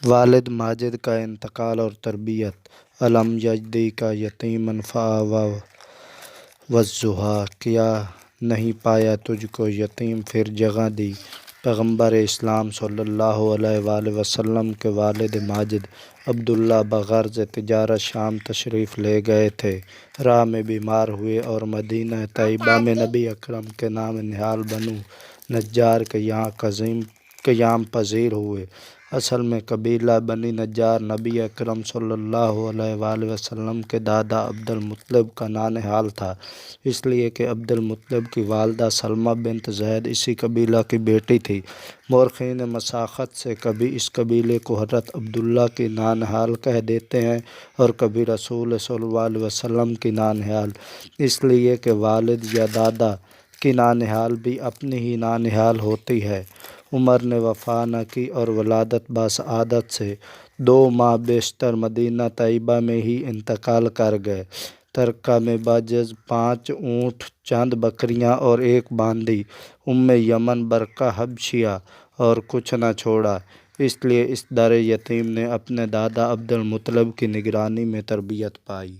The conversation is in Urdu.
والد ماجد کا انتقال اور تربیت۔ الم یجدی کا یتیما فآویٰ والضحیٰ، کیا نہیں پایا تجھ کو یتیم پھر جگہ دی۔ پیغمبر اسلام صلی اللہ علیہ وآلہ وسلم کے والد ماجد عبداللہ بغرض تجارت شام تشریف لے گئے تھے۔ راہ میں بیمار ہوئے اور مدینہ طیبہ میں نبی اکرم کے نام نہال بنو نجار کے یہاں قیام پذیر ہوئے۔ اصل میں قبیلہ بنی نجار نبی اکرم صلی اللہ علیہ وآلہ وسلم کے دادا عبد المطلب کا نانہال تھا، اس لیے کہ عبد المطلب کی والدہ سلمہ بنت زید اسی قبیلہ کی بیٹی تھی۔ مورخین مساخت سے کبھی اس قبیلے کو حضرت عبداللہ کی نانہال کہہ دیتے ہیں اور کبھی رسول صلی اللہ علیہ وسلم کی نانہال، اس لیے کہ والد یا دادا کی نانہال بھی اپنی ہی نانہال ہوتی ہے۔ عمر نے وفا نہ کی اور ولادت بسعادت سے 2 ماہ بیشتر مدینہ طیبہ میں ہی انتقال کر گئے۔ ترکہ میں بجز 5 اونٹ، چند بکریاں اور 1 باندی، یمن برقہ حبشیہ، اور کچھ نہ چھوڑا، اس لیے اس در یتیم نے اپنے دادا عبد المطلب کی نگرانی میں تربیت پائی۔